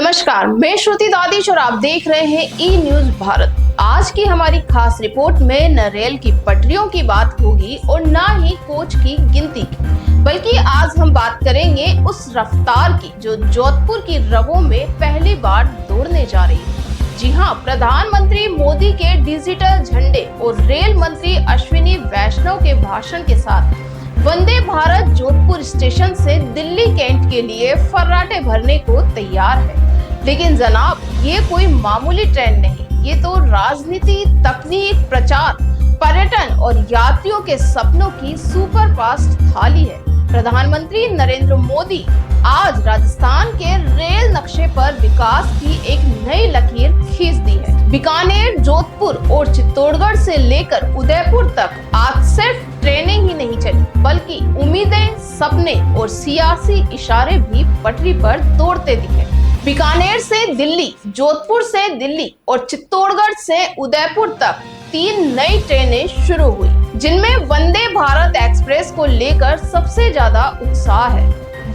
नमस्कार, मैं श्रुति दादीश और आप देख रहे हैं ई न्यूज भारत। आज की हमारी खास रिपोर्ट में न रेल की पटरियों की बात होगी और न ही कोच की गिनती की, बल्कि आज हम बात करेंगे उस रफ्तार की जो जोधपुर की रगों में पहली बार दौड़ने जा रही है। जी हाँ, प्रधानमंत्री मोदी के डिजिटल झंडे और रेल मंत्री अश्विनी वैष्णव के भाषण के साथ वंदे भारत जोधपुर स्टेशन से दिल्ली कैंट के लिए फर्राटे भरने को तैयार है। लेकिन जनाब, ये कोई मामूली ट्रेन नहीं, ये तो राजनीति, तकनीक, प्रचार, पर्यटन और यात्रियों के सपनों की सुपरफास्ट थाली है। प्रधानमंत्री नरेंद्र मोदी आज राजस्थान के रेल नक्शे पर विकास की एक नई लकीर खींच दी है। बीकानेर, जोधपुर और चित्तौड़गढ़ से लेकर उदयपुर तक आज सिर्फ ट्रेनें ही नहीं चली, बल्कि उम्मीदें, सपने और सियासी इशारे भी पटरी पर दौड़ते दिखे। बीकानेर से दिल्ली, जोधपुर से दिल्ली और चित्तौड़गढ़ से उदयपुर तक 3 नई ट्रेनें शुरू हुई, जिनमें वंदे भारत एक्सप्रेस को लेकर सबसे ज्यादा उत्साह है।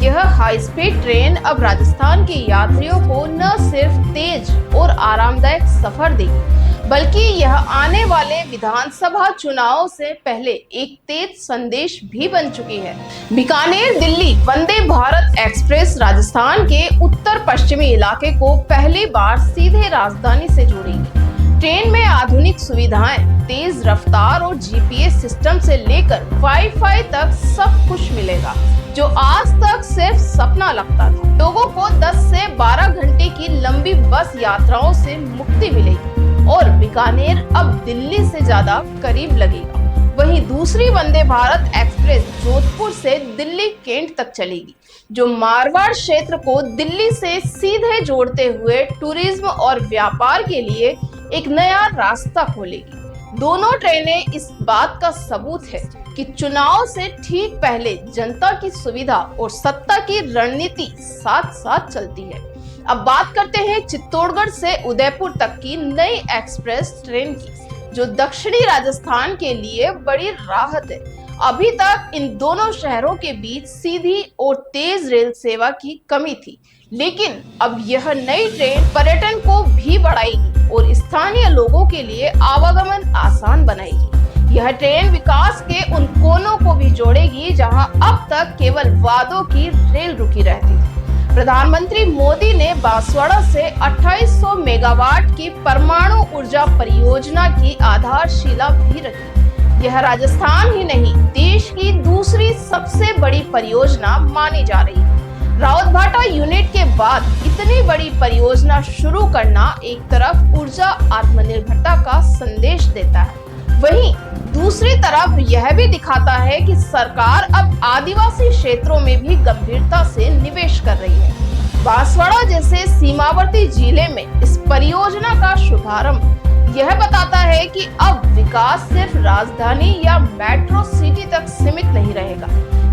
यह हाई स्पीड ट्रेन अब राजस्थान के यात्रियों को न सिर्फ तेज और आरामदायक सफर देगी, बल्कि यह आने वाले विधानसभा चुनाव से पहले एक तेज संदेश भी बन चुकी है। बीकानेर दिल्ली वंदे भारत एक्सप्रेस राजस्थान के उत्तर पश्चिमी इलाके को पहली बार सीधे राजधानी से जोड़ेगी। ट्रेन में आधुनिक सुविधाएं, तेज रफ्तार और जीपीएस सिस्टम से लेकर वाईफाई तक सब कुछ मिलेगा, जो आज तक सिर्फ सपना लगता था। लोगों को 10 से 12 घंटे की लंबी बस यात्राओं से मुक्ति मिलेगी और बीकानेर अब दिल्ली से ज्यादा करीब लगेगा। वहीं दूसरी वंदे भारत एक्सप्रेस जोधपुर से दिल्ली कैंट तक चलेगी, जो मारवाड़ क्षेत्र को दिल्ली से सीधे जोड़ते हुए टूरिज्म और व्यापार के लिए एक नया रास्ता खोलेगी। दोनों ट्रेनें इस बात का सबूत है कि चुनाव से ठीक पहले जनता की सुविधा और सत्ता की रणनीति साथ साथ चलती है। अब बात करते हैं चित्तौड़गढ़ से उदयपुर तक की नई एक्सप्रेस ट्रेन की, जो दक्षिणी राजस्थान के लिए बड़ी राहत है। अभी तक इन दोनों शहरों के बीच सीधी और तेज रेल सेवा की कमी थी, लेकिन अब यह नई ट्रेन पर्यटन को भी बढ़ाएगी और स्थानीय लोगों के लिए आवागमन आसान बनाएगी। यह ट्रेन विकास के उन कोनों को भी जोड़ेगी जहां अब तक केवल वादों की रेल रुकी रहती थी। प्रधानमंत्री मोदी ने बांसवाड़ा से 2800 मेगावाट की परमाणु ऊर्जा परियोजना की आधारशिला भी रखी। यह राजस्थान ही नहीं, देश की दूसरी सबसे बड़ी परियोजना मानी जा रही है। रावतभाटा यूनिट के बाद इतनी बड़ी परियोजना शुरू करना एक तरफ ऊर्जा आत्मनिर्भरता का संदेश देता है, वहीं दूसरी तरफ यह भी दिखाता है कि सरकार अब आदिवासी क्षेत्रों में भी गंभीरता से निवेश कर रही है। बांसवाड़ा जैसे सीमावर्ती जिले में इस परियोजना का शुभारंभ यह बताता है कि अब विकास सिर्फ राजधानी या मेट्रो सिटी तक सीमित नहीं रहेगा।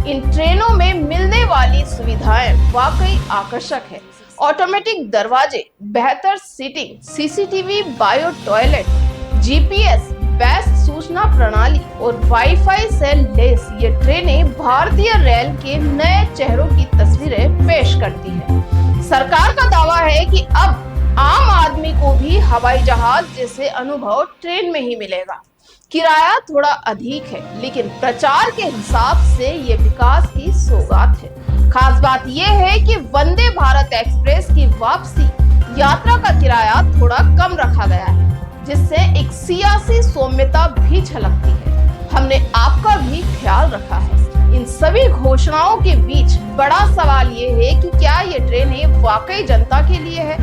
इन ट्रेनों में मिलने वाली सुविधाएं वाकई आकर्षक है। ऑटोमेटिक दरवाजे, बेहतर seating, CCTV, bio toilet, GPS, best सूचना प्रणाली और वाईफाई से लैस ये ट्रेनें भारतीय रेल के नए चेहरों की तस्वीरें पेश करती है। सरकार का दावा है कि अब आम आदमी को भी हवाई जहाज जैसे अनुभव ट्रेन में ही मिलेगा। किराया थोड़ा अधिक है, लेकिन प्रचार के हिसाब से ये विकास की सौगात है। खास बात यह है कि वंदे भारत एक्सप्रेस की वापसी यात्रा का किराया थोड़ा कम रखा गया है, जिससे एक सियासी सौम्यता भी झलकती है। हमने आपका भी ख्याल रखा है। इन सभी घोषणाओं के बीच बड़ा सवाल ये है कि क्या ये ट्रेनें वाकई जनता के लिए है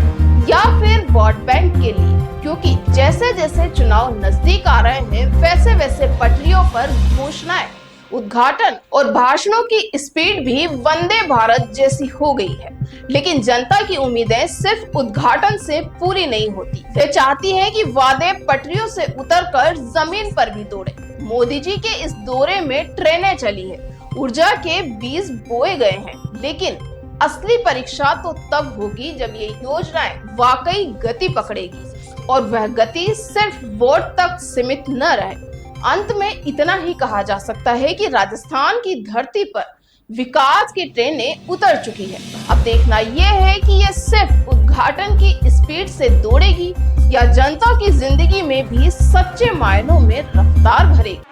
या फिर वोट बैंक के लिए, क्योंकि जैसे जैसे चुनाव नजदीक आ रहे हैं वैसे वैसे पटरियों पर घोषणाएं, उद्घाटन और भाषणों की स्पीड भी वंदे भारत जैसी हो गई है। लेकिन जनता की उम्मीदें सिर्फ उद्घाटन से पूरी नहीं होती। वे चाहती हैं कि वादे पटरियों से उतरकर जमीन पर भी दौड़े। मोदी जी के इस दौरे में ट्रेनें चली है, ऊर्जा के बीज बोए गए हैं, लेकिन असली परीक्षा तो तब होगी जब ये योजनाएं वाकई गति पकड़ेगी और वह गति सिर्फ वोट तक सीमित न रहे। अंत में इतना ही कहा जा सकता है कि राजस्थान की धरती पर विकास की ट्रेनें उतर चुकी है। अब देखना यह है कि यह सिर्फ उद्घाटन की स्पीड से दौड़ेगी या जनता की जिंदगी में भी सच्चे मायनों में रफ्तार भरेगी।